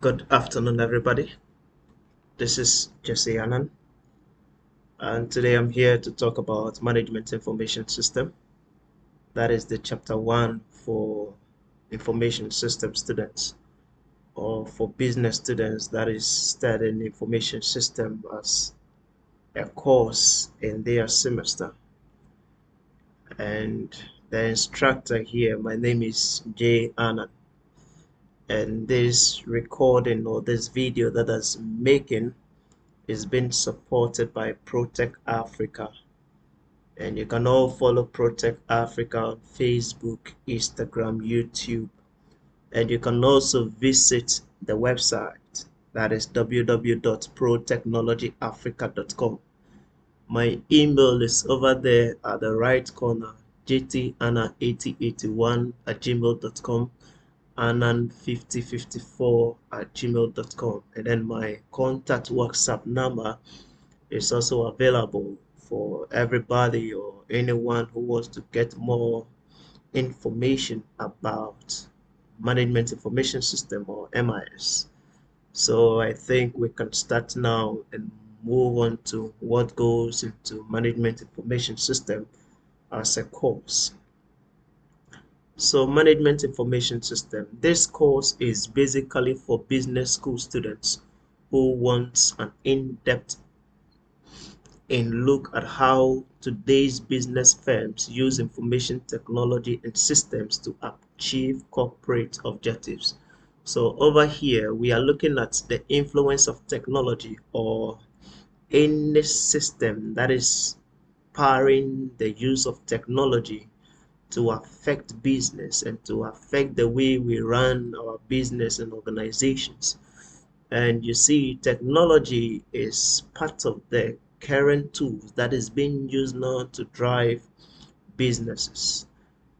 Good afternoon, everybody. This is Jesse Anang, and today I'm here to talk about Management Information System. That is the chapter one for information system students, or for business students that is studying information system as a course in their semester. And the instructor here, my name is J. Anand, and this recording or this video that I'm making is being supported by ProTech Africa. And you can all follow ProTech Africa on Facebook, Instagram, YouTube. And you can also visit the website, that is www.protechnologyafrica.com. My email is over there at the right corner, jtanna8081@gmail.com, anan5054@gmail.com. And then my contact WhatsApp number is also available for everybody or anyone who wants to get more information about Management Information System, or MIS. So I think we can start now and move on to what goes into Management Information System as a course. So Management Information System, this course is basically for business school students who want an in-depth look at how today's business firms use information technology and systems to achieve corporate objectives. So over here, we are looking at the influence of technology, or any system that is powering the use of technology to affect business and to affect the way we run our business and organizations. And you see, technology is part of the current tools that is being used now to drive businesses.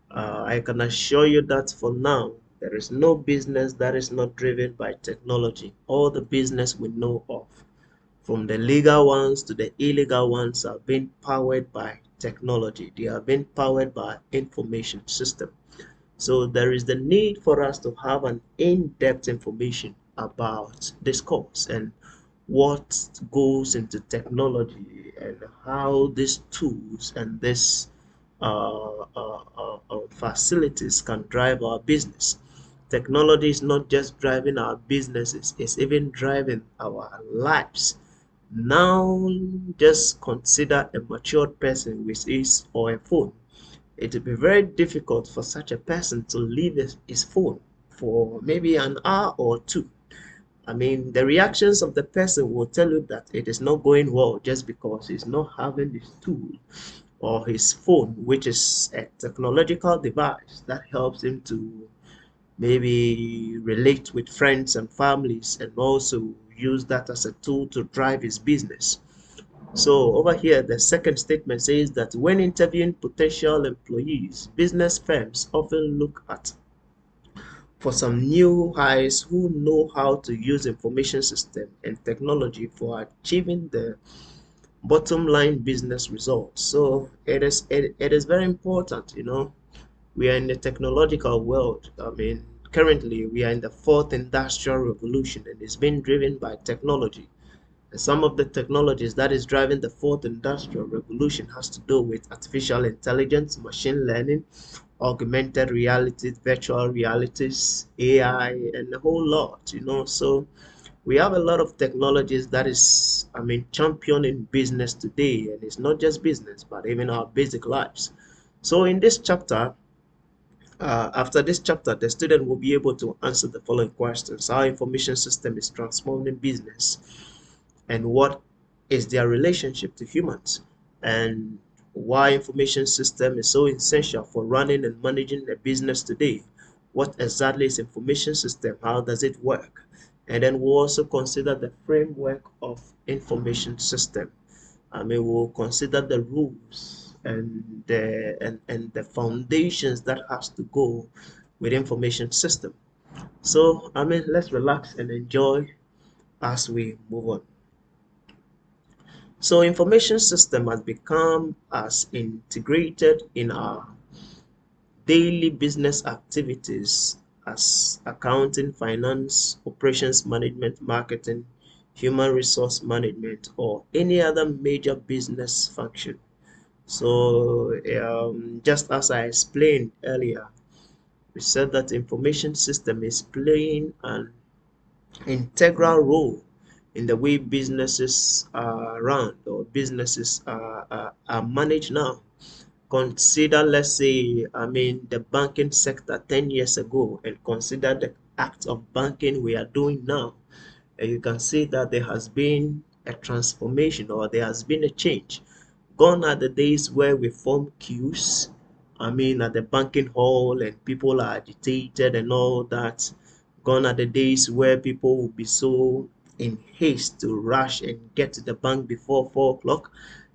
I can assure you that for now, there is no business that is not driven by technology. All the business we know of, from the legal ones to the illegal ones, are being powered by technology. They are being powered by information system. So there is the need for us to have an in-depth information about this course and what goes into technology and how these tools and these facilities can drive our business. Technology is not just driving our businesses, it's even driving our lives. Now, just consider a matured person with his or a phone. It will be very difficult for such a person to leave his phone for maybe an hour or two. I mean, the reactions of the person will tell you that it is not going well just because he's not having his tool or his phone, which is a technological device that helps him to maybe relate with friends and families, and also use that as a tool to drive his business. So over here, the second statement says that when interviewing potential employees, business firms often look at for some new hires who know how to use information system and technology for achieving the bottom line business results. So it is very important, we are in the technological world. I mean, currently we are in the fourth industrial revolution, and it's been driven by technology. Some of the technologies that is driving the fourth industrial revolution has to do with artificial intelligence, machine learning, augmented reality, virtual realities, AI, and a whole lot, So we have a lot of technologies that is, I mean, championing business today, and it's not just business, but even our basic lives. So in this chapter, after this chapter, the student will be able to answer the following questions: how information system is transforming business, and what is their relationship to humans, and why information system is so essential for running and managing a business today. What exactly is information system? How does it work? And then we'll also consider the framework of information system. I mean, we'll consider the rules and the foundations that has to go with information system. So, I mean, let's relax and enjoy as we move on. So information system has become as integrated in our daily business activities as accounting, finance, operations management, marketing, human resource management, or any other major business function. So, just as I explained earlier, we said that information system is playing an integral role in the way businesses are run or businesses are managed now. Consider, let's say, the banking sector 10 years ago, and consider the act of banking we are doing now. And you can see that there has been a transformation, or there has been a change. Gone are the days where we form queues, at the banking hall, and people are agitated and all that. Gone are the days where people will be so in haste to rush and get to the bank before 4 o'clock,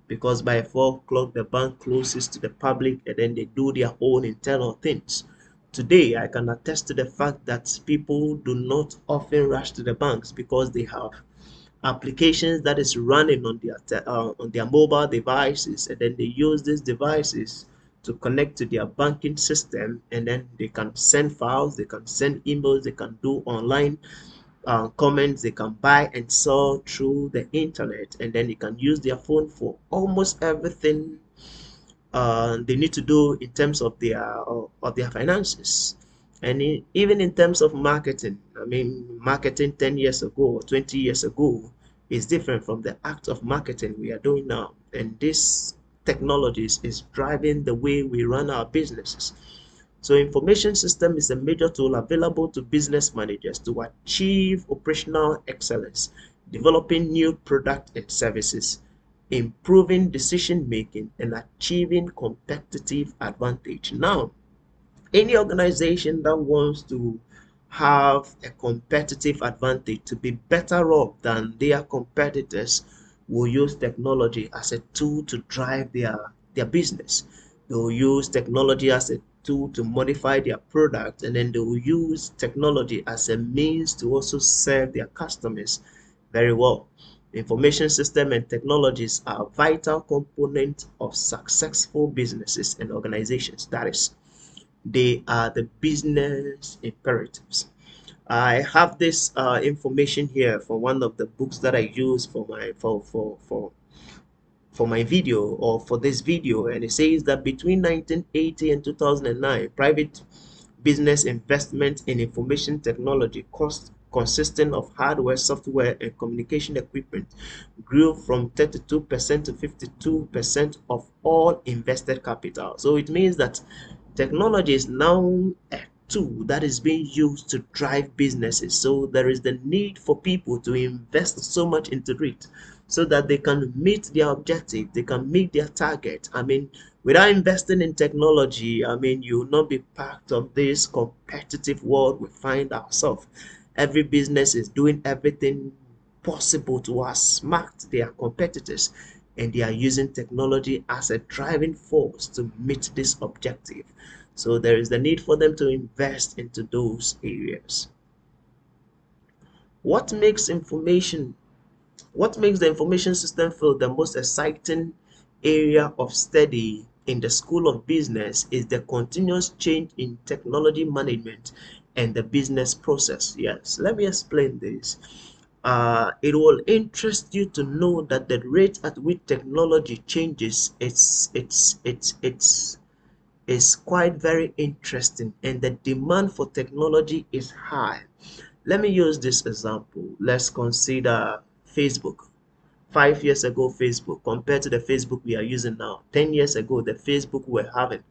because by 4 o'clock the bank closes to the public and then they do their own internal things. Today, I can attest to the fact that people do not often rush to the banks because they have applications that is running on their mobile devices, and then they use these devices to connect to their banking system, and then they can send files, they can send emails, they can do online comments, they can buy and sell through the internet, and then they can use their phone for almost everything they need to do in terms of their finances. And even in terms of marketing, marketing 10 years ago or 20 years ago is different from the act of marketing we are doing now. And this technologies is driving the way we run our businesses. So information system is a major tool available to business managers to achieve operational excellence, developing new product and services, improving decision making, and achieving competitive advantage. Now, any organization that wants to have a competitive advantage, to be better off than their competitors, will use technology as a tool to drive their business. They will use technology as a tool to modify their product, and then they will use technology as a means to also serve their customers very well. Information system and technologies are vital components of successful businesses and organizations. That is, they are the business imperatives. I have this information here from one of the books that I use for my video, or for this video, and it says that between 1980 and 2009, private business investment in information technology cost consisting of hardware, software, and communication equipment grew from 32% to 52% of all invested capital. So it means that technology is now a tool that is being used to drive businesses. So there is the need for people to invest so much into it so that they can meet their objective, they can meet their target. Without investing in technology, you will not be part of this competitive world we find ourselves. Every business is doing everything possible to outsmart their competitors, and they are using technology as a driving force to meet this objective. So there is the need for them to invest into those areas. What makes information what makes the information system field the most exciting area of study in the School of Business is the continuous change in technology management and the business process. Yes, let me explain this. It will interest you to know that the rate at which technology changes, it's quite very interesting, and the demand for technology is high. Let me use this example. Let's consider Facebook. 5 years ago, Facebook compared to the Facebook we are using now. 10 years ago, the Facebook we're having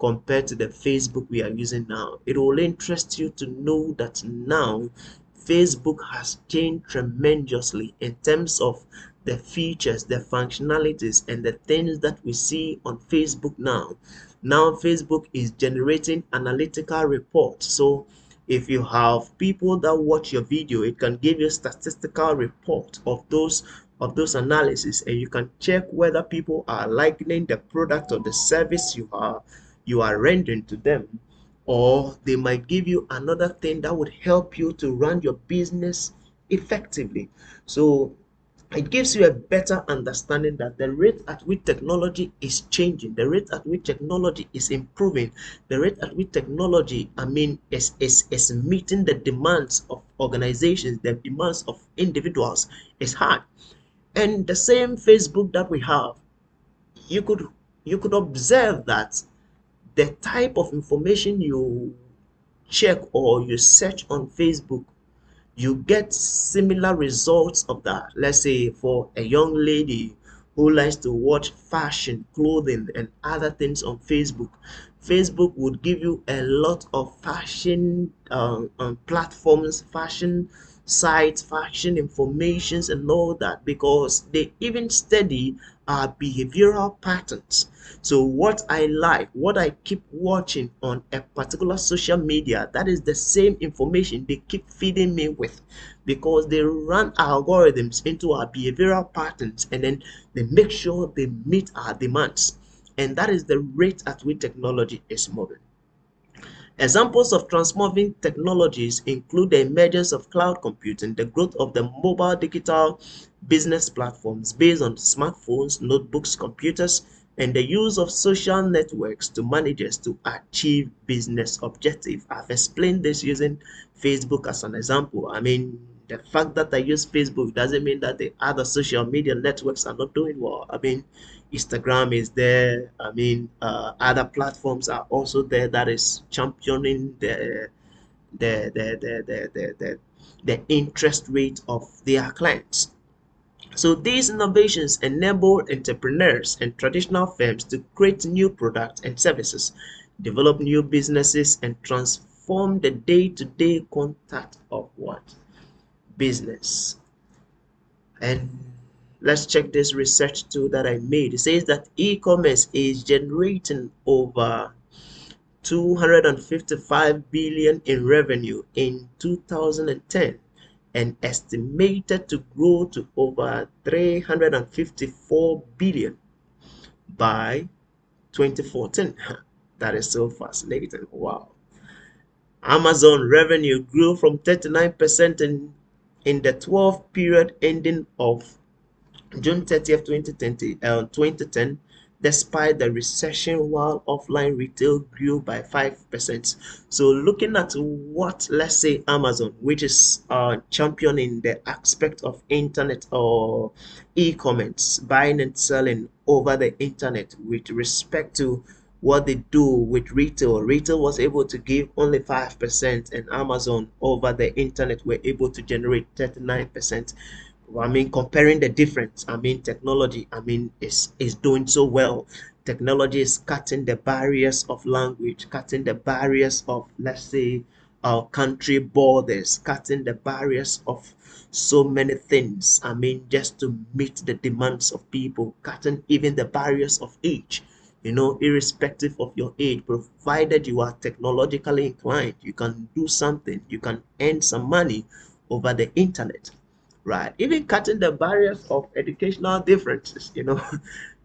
compared to the Facebook we are using now. It will interest you to know that now Facebook has changed tremendously in terms of the features, the functionalities, and the things that we see on Facebook now. Now Facebook is generating analytical reports. So if you have people that watch your video, it can give you statistical report of those analysis, and you can check whether people are liking the product or the service you are rendering to them, or they might give you another thing that would help you to run your business effectively. So it gives you a better understanding that the rate at which technology is changing, the rate at which technology is improving, the rate at which technology, is meeting the demands of organizations, the demands of individuals is high. And the same Facebook that we have, you could you could observe that the type of information you check or you search on Facebook, you get similar results of that. Let's say for a young lady who likes to watch fashion, clothing, and other things on Facebook, Facebook would give you a lot of fashion platforms, fashion sites, fashion informations, and all that, because they even study our behavioral patterns. So what I like, what I keep watching on a particular social media, that is the same information they keep feeding me with, because they run algorithms into our behavioral patterns, and then they make sure they meet our demands. And that is the rate at which technology is moving. Examples of transforming technologies include the emergence of cloud computing, the growth of the mobile digital business platforms based on smartphones, notebooks, computers, and the use of social networks to managers to achieve business objectives. I've explained this using Facebook as an example. The fact that I use Facebook doesn't mean that the other social media networks are not doing well. Instagram is there. Other platforms are also there that is championing the interest rate of their clients. So these innovations enable entrepreneurs and traditional firms to create new products and services, develop new businesses, and transform the day-to-day contact of what? Business. And let's check this research tool that I made. It says that e-commerce is generating over 255 billion in revenue in 2010 and estimated to grow to over 354 billion by 2014. That is so fascinating. Wow. Amazon revenue grew from 39% in the 12 period ending of June 30th, 2010, despite the recession, while offline retail grew by 5%. So looking at what, let's say, Amazon, which is championing the aspect of internet or e-commerce, buying and selling over the internet with respect to what they do with retail. Retail was able to give only 5%, and Amazon over the internet were able to generate 39%. Comparing the difference, technology, is doing so well. Technology is cutting the barriers of language, cutting the barriers of, let's say, our country borders, cutting the barriers of so many things. Just to meet the demands of people, cutting even the barriers of age. Irrespective of your age, provided you are technologically inclined, you can do something, you can earn some money over the internet, right? Even cutting the barriers of educational differences.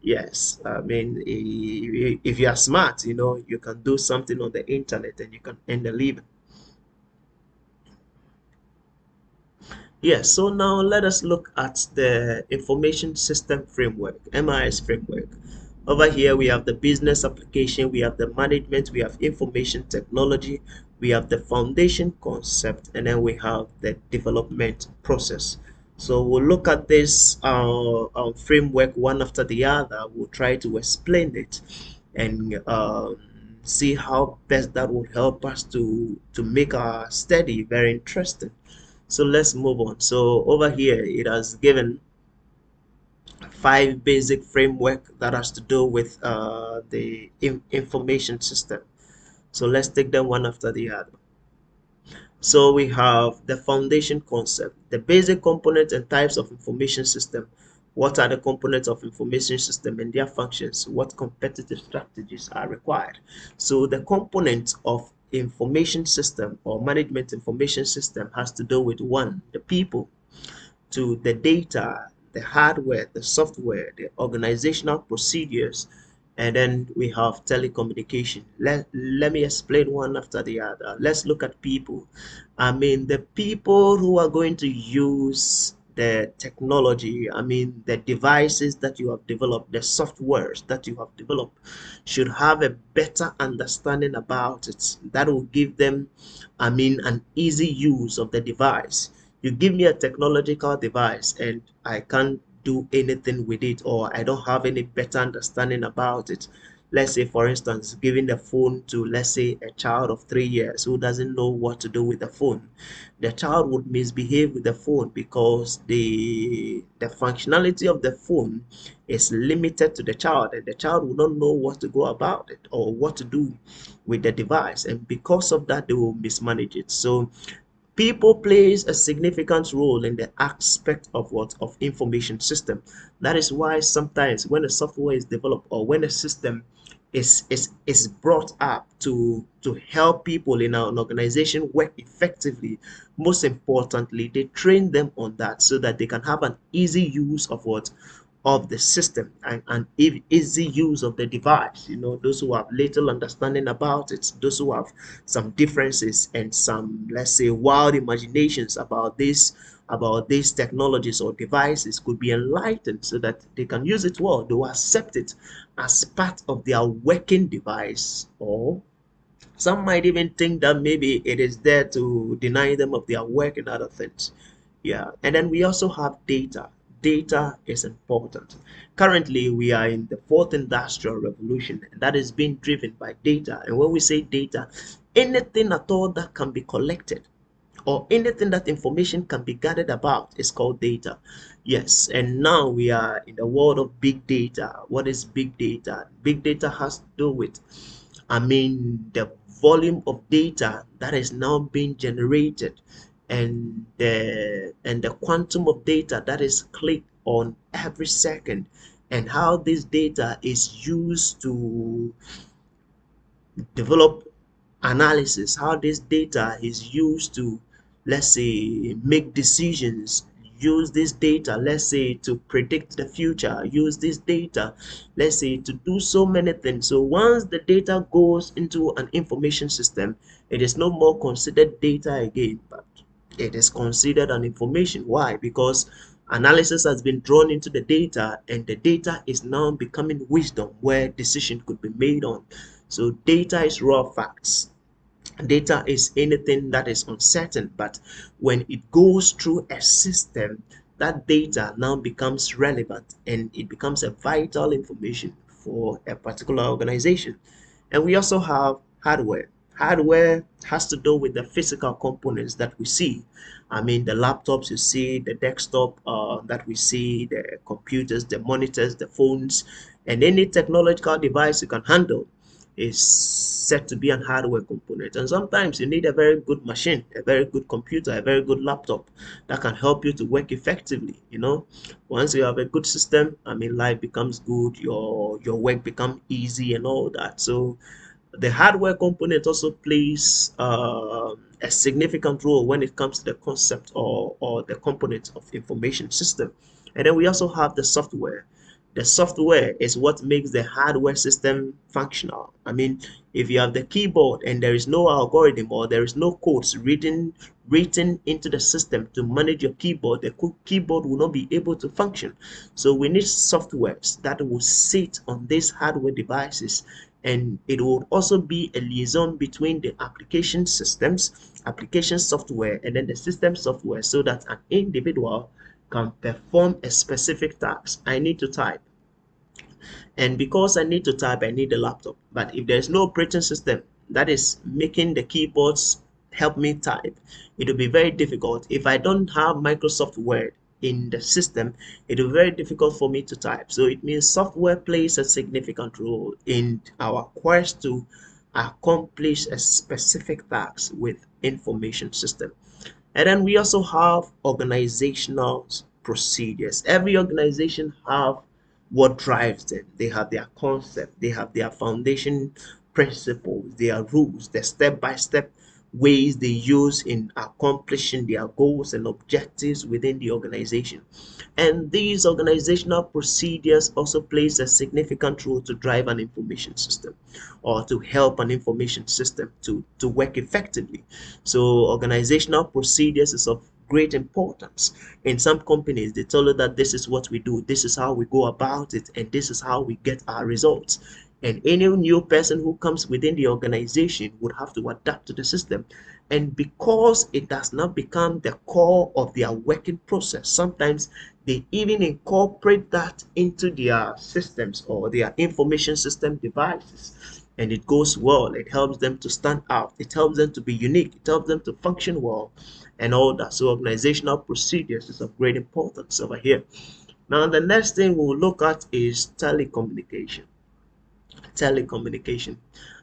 Yes, if you are smart, you can do something on the internet and you can earn a living. Yes, so now let us look at the information system framework, MIS framework. Over here, we have the business application, we have the management, we have information technology, we have the foundation concept, and then we have the development process. So we'll look at this framework one after the other. We'll try to explain it and see how best that would help us to make our study very interesting. So let's move on. So over here, it has given 5 basic framework that has to do with the information system. So let's take them one after the other. So we have the foundation concept, the basic components and types of information system. What are the components of information system and their functions? What competitive strategies are required? So the components of information system or management information system has to do with, one, the people; two, the data, the hardware, the software, the organizational procedures, and then we have telecommunication. Let me explain one after the other. Let's look at people. The people who are going to use the technology, I mean the devices that you have developed, the softwares that you have developed, should have a better understanding about it. That will give them, I mean, an easy use of the device. You give me a technological device and I can't do anything with it, or I don't have any better understanding about it. Let's say, for instance, giving the phone to, let's say, a child of 3 years who doesn't know what to do with the phone. The child would misbehave with the phone because the functionality of the phone is limited to the child, and the child will not know what to go about it or what to do with the device, and because of that they will mismanage it. So people plays a significant role in the aspect of what of information system. That is why sometimes when a software is developed or when a system is brought up to help people in an organization work effectively, most importantly they train them on that so that they can have an easy use of what of the system, and easy use of the device. Those who have little understanding about it, those who have some differences and some, let's say, wild imaginations about these technologies or devices could be enlightened so that they can use it well. They will accept it as part of their working device, or some might even think that maybe it is there to deny them of their work and other things. Yeah, and then we also have data. Data is important. Currently, we are in the fourth industrial revolution, and that is being driven by data. And when we say data, anything at all that can be collected or anything that information can be gathered about is called data. Yes, and now we are in the world of big data. What is big data? Big data has to do with, I mean, the volume of data that is now being generated, and the quantum of data that is clicked on every second, and how this data is used to develop analysis, how this data is used to, let's say, make decisions, use this data, let's say, to predict the future, use this data, let's say, to do so many things. So once the data goes into an information system, it is no more considered data again, but it is considered an information. Why? Because analysis has been drawn into the data, and the data is now becoming wisdom where decision could be made on. So data is raw facts. Data is anything that is uncertain, but when it goes through a system, that data now becomes relevant and it becomes a vital information for a particular organization. And we also have hardware. Hardware has to do with the physical components that we see. I mean, the laptops you see, the desktop that we see, the computers, the monitors, the phones, and any technological device you can handle is said to be an hardware component. And sometimes you need a very good machine, a very good computer, a very good laptop that can help you to work effectively. Once you have a good system, I mean, life becomes good, your work becomes easy and all that. So the hardware component also plays a significant role when it comes to the concept or the components of information system. And then we also have the software. The software is what makes the hardware system functional. I mean, if you have the keyboard and there is no algorithm or there is no codes written into the system to manage your keyboard, the keyboard will not be able to function. So we need softwares that will sit on these hardware devices, and it will also be a liaison between the application systems, application software, and then the system software, so that an individual can perform a specific task. I need to type, and because I need to type, I need a laptop. But if there's no operating system that is making the keyboards help me type, it will be very difficult. If I don't have Microsoft Word in the system, it will be very difficult for me to type. So it means software plays a significant role in our quest to accomplish a specific task with information system. And then we also have organizational procedures. Every organization have what drives them. They have their concept, they have their foundation principles, their rules, the step-by-step ways they use in accomplishing their goals and objectives within the organization. And these organizational procedures also plays a significant role to drive an information system, or to help an information system to work effectively. So organizational procedures is of great importance. In some companies, they tell you that this is what we do, this is how we go about it, and this is how we get our results. And any new person who comes within the organization would have to adapt to the system. And because it does not become the core of their working process, sometimes they even incorporate that into their systems or their information system devices. And it goes well. It helps them to stand out. It helps them to be unique. It helps them to function well and all that. So organizational procedures is of great importance over here. Now, the next thing we'll look at is telecommunication.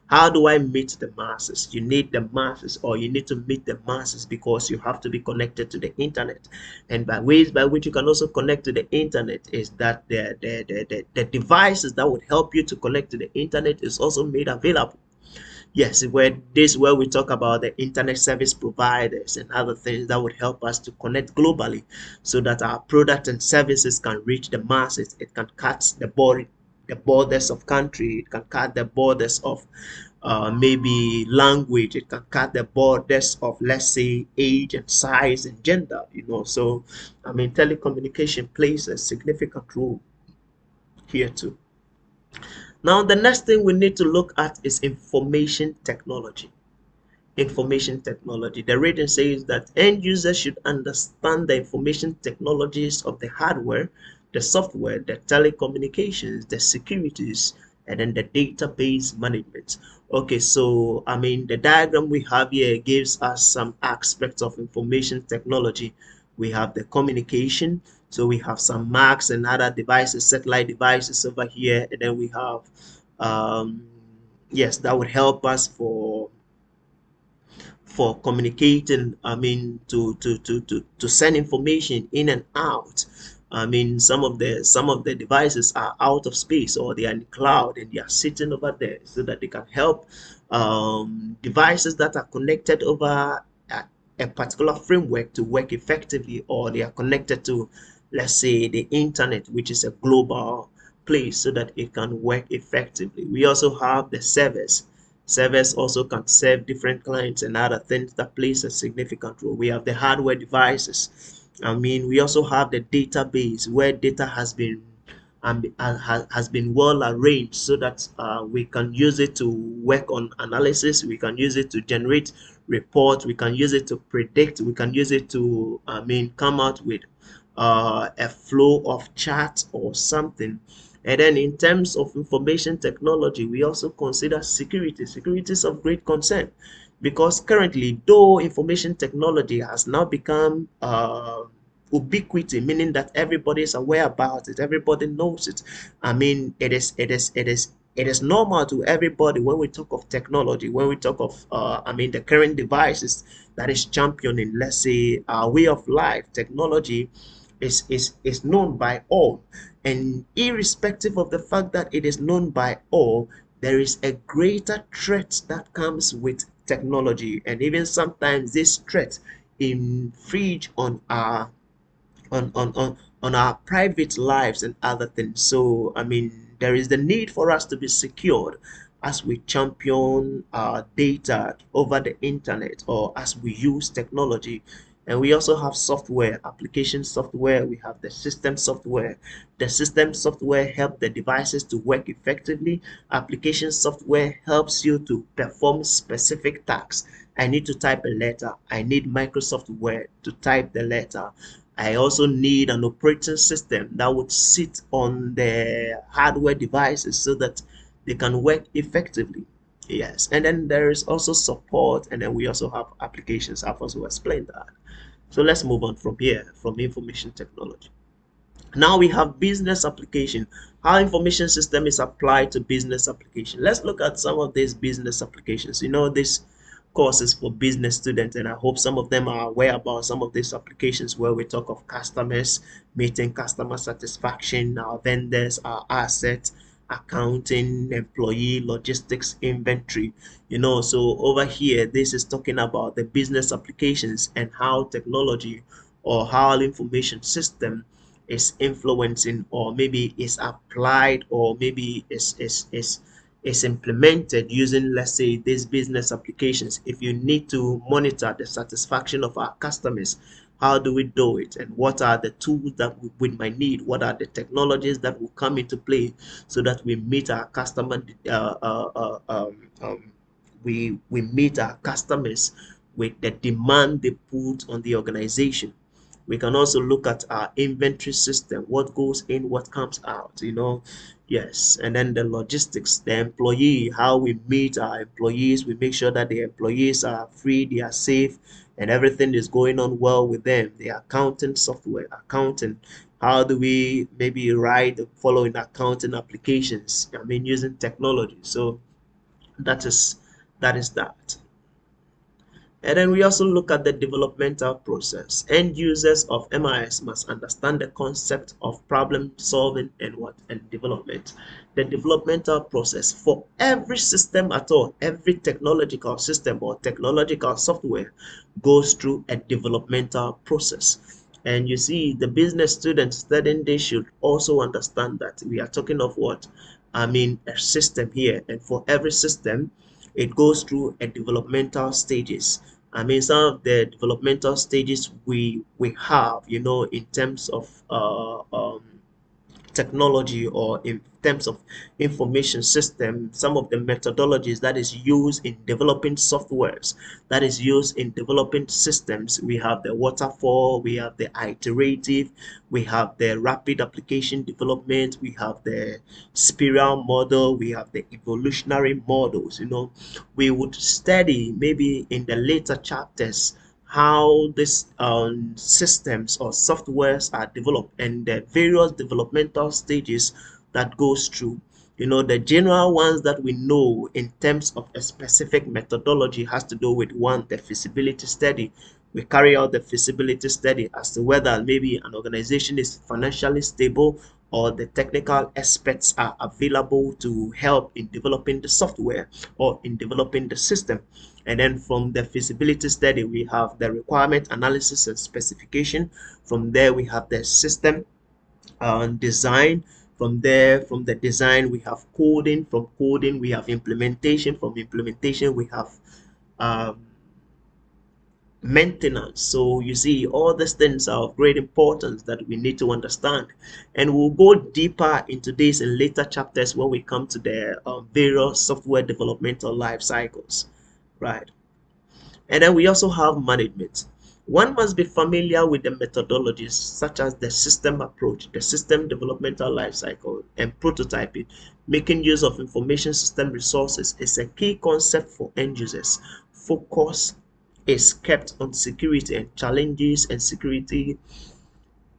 How do I meet the masses? You need the masses, or you need to meet the masses, because you have to be connected to the internet. And by ways by which you can also connect to the internet is that the devices that would help you to connect to the internet is also made available. Yes, where we talk about the internet service providers and other things that would help us to connect globally, so that our product and services can reach the masses. It can cut the borders of country. It can cut the borders of maybe language. It can cut the borders of, let's say, age and size and gender. So I mean, telecommunication plays a significant role here too. Now, the next thing we need to look at is information technology. Information technology. The rating says that end users should understand the information technologies of the hardware, the software, the telecommunications, the securities, and then the database management. Okay, so I mean, the diagram we have here gives us some aspects of information technology. We have the communication, so we have some marks and other devices, satellite devices over here, and then we have yes, that would help us for communicating. I mean, to send information in and out. I mean, some of the devices are out of space, or they are in the cloud, and they are sitting over there, so that they can help devices that are connected over a particular framework to work effectively, or they are connected to, let's say, the internet, which is a global place, so that it can work effectively. We also have the servers. Servers also can serve different clients and other things that plays a significant role. We have the hardware devices. I mean, we also have the database, where data has been well arranged, so that we can use it to work on analysis. We can use it to generate reports. We can use it to predict. We can use it to, I mean, come out with a flow of charts or something. And then in terms of information technology, we also consider security. Security is of great concern, because currently, though information technology has now become ubiquity, meaning that everybody is aware about it, everybody knows it. I mean, it is normal to everybody when we talk of technology, when we talk of I mean, the current devices that is championing, let's say, our way of life. Technology is known by all, and irrespective of the fact that it is known by all, there is a greater threat that comes with technology, and even sometimes this threat infringe on our private lives and other things. So I mean, there is the need for us to be secured as we champion our data over the internet, or as we use technology. And we also have software, application software. We have the system software. The system software help the devices to work effectively. Application software helps you to perform specific tasks. I need to type a letter. I need Microsoft Word to type the letter. I also need an operating system that would sit on the hardware devices, so that they can work effectively. Yes, and then there is also support, and then we also have applications. I've also explained that. So let's move on from here, from information technology. Now we have business application. How information system is applied to business application. Let's look at some of these business applications. This courses for business students, and I hope some of them are aware about some of these applications, where we talk of customers, meeting customer satisfaction, our vendors, our assets, accounting, employee, logistics, inventory. So over here, this is talking about the business applications, and how technology, or how information system is influencing, or maybe is applied, or maybe is implemented using, let's say, these business applications. If you need to monitor the satisfaction of our customers, How do we do it? And what are the tools that we might need? What are the technologies that will come into play so that we meet our customer we meet our customers with the demand they put on the organization. We can also look at our inventory system, what goes in, what comes out, yes. And then the logistics, the employee, how we meet our employees, we make sure that the employees are free, they are safe, and everything is going on well with them. The accounting software, accounting, how do we maybe write the following accounting applications, using technology. So that is that. And then we also look at the developmental process. End users of MIS must understand the concept of problem solving and development. The developmental process for every system at all, every technological system or technological software goes through a developmental process. And you see, the business students studying this should also understand that we are talking of what? A system here. And for every system, it goes through a developmental stages. Some of the developmental stages we have, in terms of technology or in terms of information system, some of the methodologies that is used in developing softwares, that is used in developing systems. We have the waterfall, we have the iterative, we have the rapid application development, we have the spiral model, we have the evolutionary models. We would study maybe in the later chapters how these systems or softwares are developed and the various developmental stages that goes through. The general ones that we know in terms of a specific methodology has to do with one, the feasibility study. We carry out the feasibility study as to whether maybe an organization is financially stable or the technical experts are available to help in developing the software or in developing the system. And then from the feasibility study, we have the requirement analysis and specification. From there, we have the system design. From there, from the design, we have coding. From coding, we have implementation. From implementation, we have um, maintenance. So you see, all these things are of great importance that we need to understand, and we'll go deeper into this in later chapters when we come to the various software developmental life cycles, right? And then we also have management. One must be familiar with the methodologies such as the system approach, the system developmental life cycle, and prototyping. Making use of information system resources is a key concept for end users. Focus is kept on security and challenges and security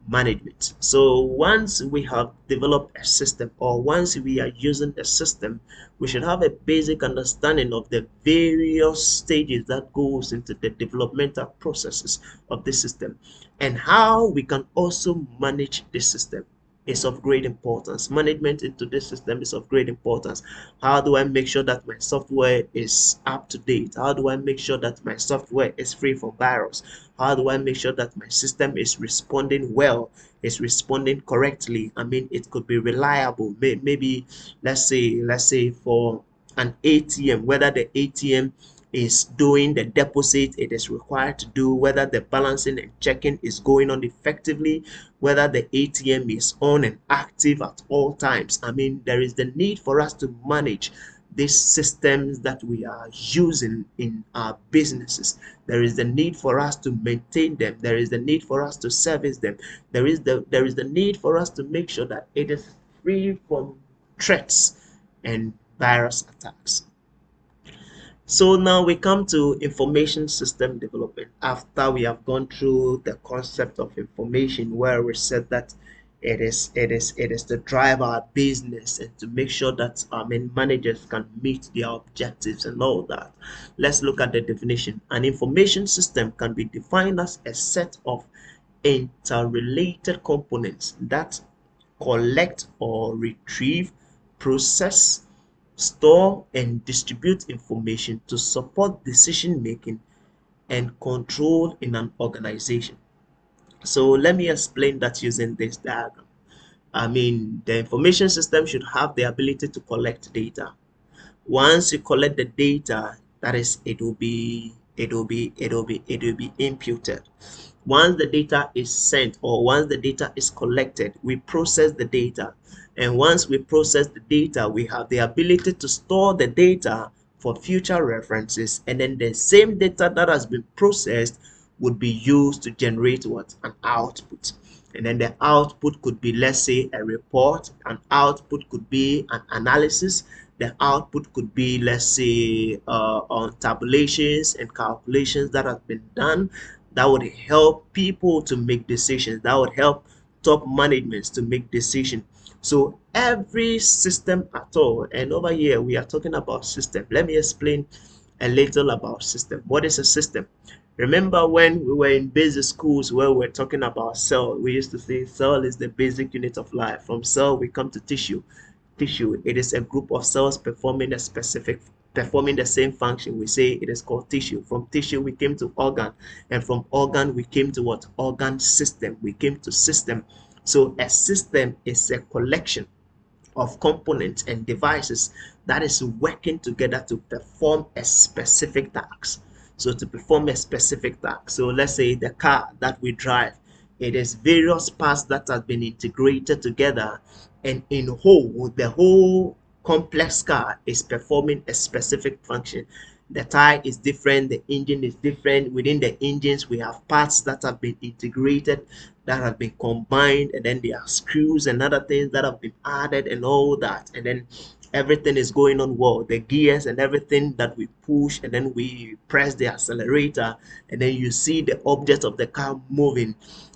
management. So once we have developed a system or once we are using a system, we should have a basic understanding of the various stages that goes into the developmental processes of the system and how we can also manage the system is of great importance. Management into this system is of great importance. How do I make sure that my software is up to date? How do I make sure that my software is free from virus? How do I make sure that my system is responding well, is responding correctly? It could be reliable. Maybe let's say for an ATM, whether the ATM is doing the deposit it is required to do, whether the balancing and checking is going on effectively, whether the ATM is on and active at all times. There is the need for us to manage these systems that we are using in our businesses. There is the need for us to maintain them. There is the need for us to service them. There is the need for us to make sure that it is free from threats and virus attacks. So now we come to information system development. After we have gone through the concept of information, where we said that it is to drive our business and to make sure that managers can meet their objectives and all that. Let's look at the definition. An information system can be defined as a set of interrelated components that collect or retrieve, process, store, and distribute information to support decision making and control in an organization. So let me explain that using this diagram. The information system should have the ability to collect data. Once you collect the data, that is, it will be it will be imputed. Once the data is sent, or once the data is collected, we process the data. And once we process the data, we have the ability to store the data for future references. And then the same data that has been processed would be used to generate what? An output. And then the output could be, let's say, a report. An output could be an analysis. The output could be, let's say, on tabulations and calculations that have been done that would help people to make decisions, that would help top managements to make decisions. So every system at all, and over here we are talking about system. Let me explain a little about system. What is a system? Remember when we were in basic schools where we were talking about cell, we used to say cell is the basic unit of life. From cell we come to tissue. Tissue, it is a group of cells performing the same function. We say it is called tissue. From tissue we came to organ, and from organ we came to what? Organ system. We came to system. So a system is a collection of components and devices that is working together to perform a specific task. So to perform a specific task. So let's say the car that we drive, it is various parts that have been integrated together, and in whole, the whole complex car is performing a specific function. The tire is different, the engine is different. Within the engines we have parts that have been integrated, that have been combined, and then there are screws and other things that have been added and all that, and then everything is going on well. The gears and everything that we push, and then we press the accelerator, and then you see the object of the car moving,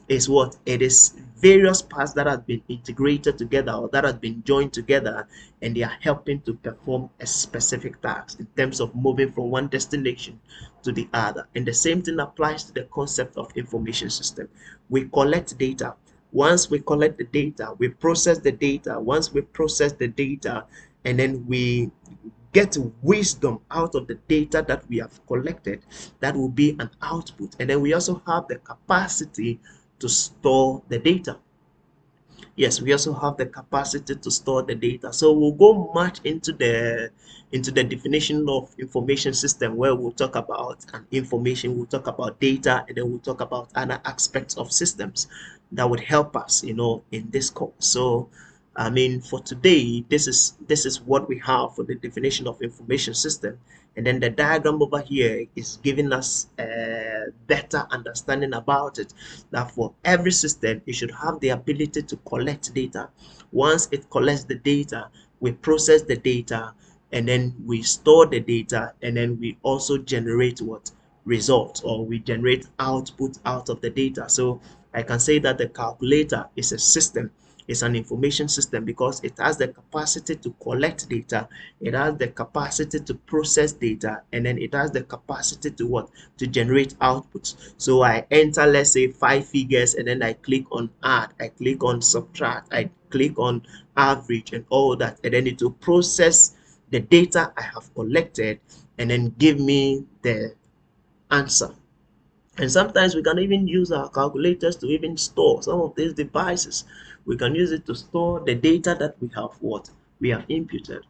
is what? It is various parts that have been integrated together, or that have been joined together, and they are helping to perform a specific task in terms of moving from one destination to the other. And the same thing applies to the concept of information system. We collect data. Once we collect the data, we process the data. Once we process the data, and then we get wisdom out of the data that we have collected, that will be an output. And then we also have the capacity to store the data. Yes, we also have the capacity to store the data. So we'll go much into the definition of information system, where we'll talk about an information, we'll talk about data, and then we'll talk about other aspects of systems that would help us, in this course. So I mean, for today, this is what we have for the definition of information system. And then the diagram over here is giving us a better understanding about it, that for every system it should have the ability to collect data. Once it collects the data, we process the data, and then we store the data, and then we also generate what? Results, or we generate output out of the data. So I can say that the calculator is a system. It's an information system because it has the capacity to collect data, it has the capacity to process data, and then it has the capacity to what? To generate outputs. So I enter, let's say, 5 figures, and then I click on add, I click on subtract, I click on average and all that, and then it will process the data I have collected and then give me the answer. And sometimes we can even use our calculators to even store some of these devices. We can use it to store the data that we have we have imputed.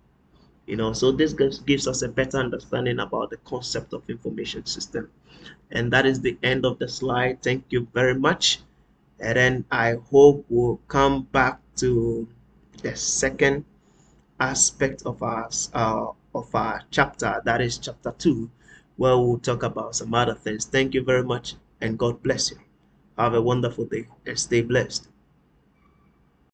So this gives us a better understanding about the concept of information system. And that is the end of the slide. Thank you very much. And then I hope we'll come back to the second aspect of our chapter, that is chapter 2, where we'll talk about some other things. Thank you very much, and God bless you. Have a wonderful day and stay blessed.